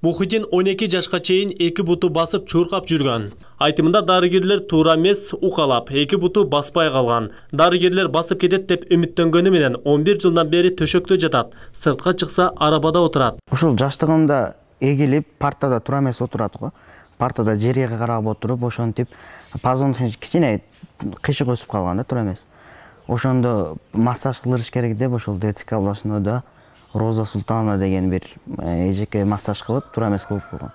Мухидин 12 жашка чейин эки буту басып чуркап жүргөн. Айтымында дарыгерлер туура эмес укалап, эки буту баспай калган. Дарыгерлер басып кетет деп үмүттөнгөнү менен 11 жылдан бери төшөктө жатат. Сыртка чыкса арабада отурат. Ушул жаштыгымда эгилип, партада туура эмес отурат го. Партада жерге карап отуруп, ошентип позвоночник кичине кыйшык өсүп калган да, туура эмес. Ошондо массаж кылдырыш керек деп ошол Детский областныйда Роза Султановна деген бир эжеке массаж кылып, туура эмес кылып койгон.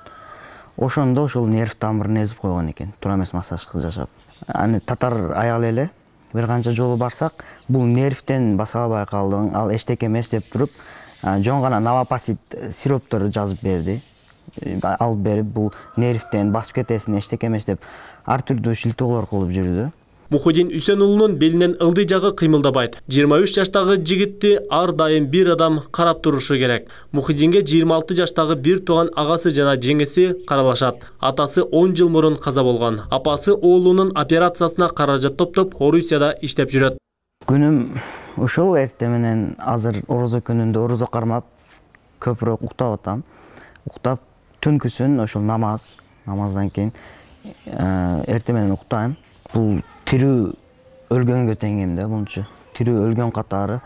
Ошондо ошол нерв тамырын эзип койгон экен, туура эмес массаж кылып жашап. Аны татар аялы эле бир канча жолу барсак, бул нервтен басабай калдың, ал эчтеке эмес деп туруп, жон гана навопасит сироптор жазып берди. Алып берип, бул нервтен басып кетесин, эчтеке эмес деп ар түрдүү шилтоолор кылып жүрдү. Мухидин Үсенуулунун белинен ылдый жагы кыймылдабайт. 23 жаштагы жигитти ар дайым бир адам карап турушу керек. Мухидинге 26 жаштагы бир тууган агасы жана жеңеси каралашат. Атасы 10 жыл мурун каза болгон. Апасы оолунун операциясына каражат топтоп, Орусияда иштеп жүрөт. Күнүм ушул эртең менен азыр орозо күнүндө орозо кармап көпүрөөк уктап атам. Уктап түнкүсүн ошол намаздан кийин эртең менен уктайм. Бул тирүү өлгөнгө тең да, бунчу. Тирүү өлгөн катары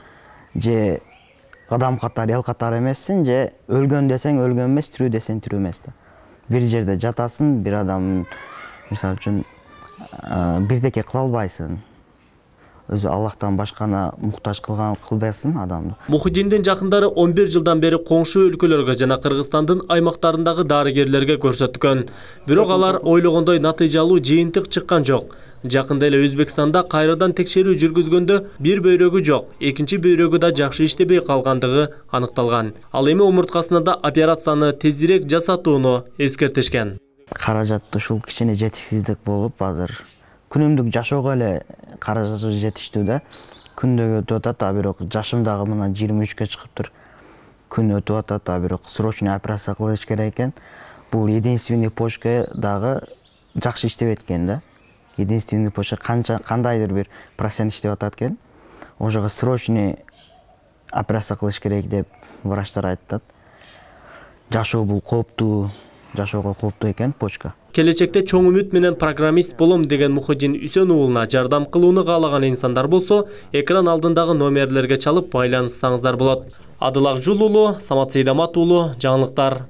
же адам катары, эл катары эмессин, же өлгөн десең өлгөн эмес, тирүү десең тирүү эмес да. Бир жерде жатасың, бир адам мисалы үчүн бирдеке кыла албайсың. Өзү Аллахтан башканы муктаж кылбайсың адамды. Мухидиндин жакындары 11 жылдан бери коңшу өлкөлөргө жана Кыргызстандын аймактарындагы дарыгерлерге көрсөткөн. Бирок алар ойлогондой натыйжалуу жыйынтык чыккан жок. Жакында эле Өзбекстанда кайрадан текшерүү жүргүзгөндө бир бөйрөгү жок, экинчи бөйрөгү да жакшы иштебей калгандыгы аныкталган. Ал эми омурткасына да операцияны тезирээк жасатууну эскертишкен. Каражат ушул кичине жетишсиздик болуп, азыр күнүмдүк жашоого эле каражаты жетиштүү да. Күндөгө өтүп атат, а бирок жашым дагы мына 23-кө чыгыптыр. Күн өтүп атат, а бирок срочный операция кылыш керек экен. Бул единственный почка дагы жакшы иштебейт экен да. Единственный почка кандайдыр бир процент иштеп атат экен. Ошого срочный операция кылыш керек деп врачтар айтат. Жашоо бул кооптуу, жашоого кооптуу экен почка. Келечекте чоң үмүт менен программист болом деген Мухидин Үсенуулуна жардам кылууну каалаган инсандар болсо, экран алдындагы номерлерге чалып байланыссаңыздар болот. Адыл Акжул уулу, Самат Сейдамат уулу, жаңылыктар.